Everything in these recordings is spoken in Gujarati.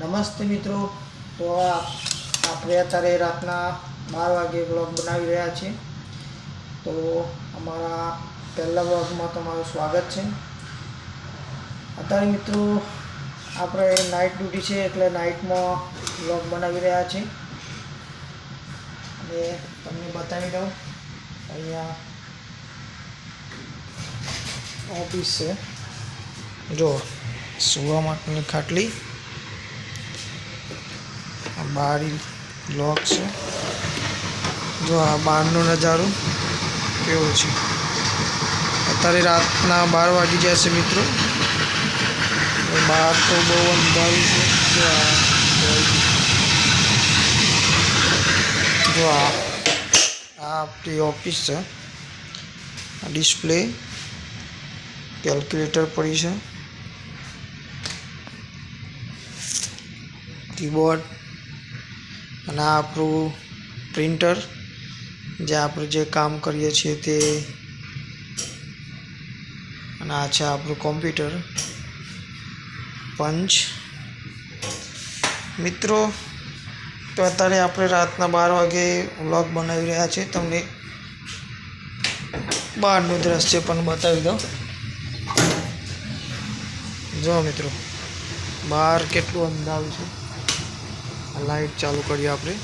નમસ્તે મિત્રો, તો આપણે અત્યારે રાતના 12 વાગે બ્લોગ બનાવી રહ્યા છીએ। તો અમારા પહેલા બ્લોગમાં તમારું સ્વાગત છે। અત્યારે મિત્રો આપણે નાઇટ ડ્યુટી છે એટલે નાઇટમાં બ્લોગ બનાવી રહ્યા છીએ અને તમને બતાવી દઉં અહીંયા ઓફિસ છે। જો સુવા માટેની ખાટલી, બારી લોક છે। જો આ બહારનો નજારો કેવો છે। અત્યારે રાતના 12 વાગી ગયા છે મિત્રો। બહાર તો બહુ અંધારું છે। જો આ આપણી ઓફિસ છે। ડિસ્પ્લે, કેલ્ક્યુલેટર પડી છે, કીબોર્ડ અને આ આપણું પ્રિન્ટર, જે આપણે જે કામ કરીએ છીએ તે, અને આ છે આપણું કોમ્પ્યુટર, પંચ। મિત્રો તો અત્યારે આપણે રાતના 12 વાગે વ્લોગ બનાવી રહ્યા છીએ। તમને બહારનું દ્રશ્ય પણ બતાવી દઉં। જો મિત્રો બહાર કેટલું અંધારું છે। લાઈટ ચાલુ કરીએ આપણે।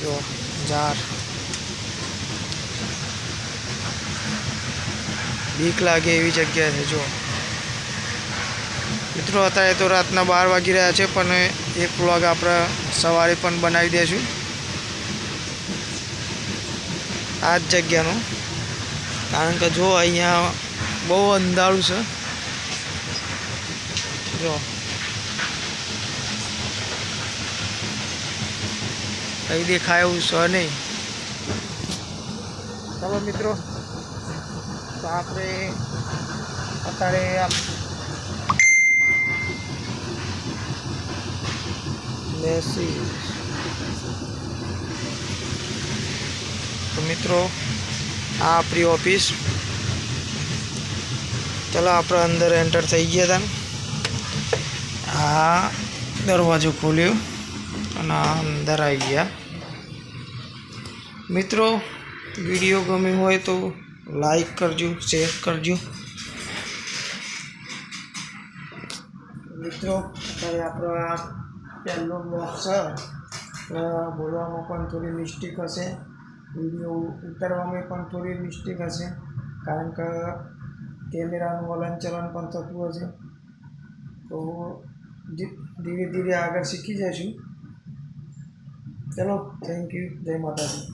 જો ઝાડ, બીક લાગે એવી જગ્યા છે। જો મિત્રો અત્યારે તો રાતના 12 વાગી રહ્યા છે, પણ એક વ્લોગ આપણે સવારે પણ બનાવી દઈશું આ જ જગ્યાનું, કારણ કે જો અહીંયા બહુ અંધારું છે। જો કંઈ દેખાય એવું છે નહીં। ચાલો મિત્રો, તો આપણે અત્યારે તો મિત્રો આ આપણી ઓફિસ। ચાલો આપણે અંદર એન્ટર થઈ ગયા હતા। આ દરવાજો ખોલ્યો અને અંદર આવી ગયા। મિત્રો વિડીયો ગમ્યો હોય તો લાઈક કરજો, શેર કરજો। મિત્રો અત્યારે આપણો આ પહેલો બ્લોગ છે, બોલવામાં પણ થોડી મિસ્ટેક હશે, વિડીયો ઉતારવામાં પણ થોડી મિસ્ટેક હશે, કારણ કે કેમેરાનું હલનચલન પણ થતું હશે। તો ધીરે ધીરે આગળ શીખી જઈશું। ચલો, થેન્ક યુ, જય માતાજી।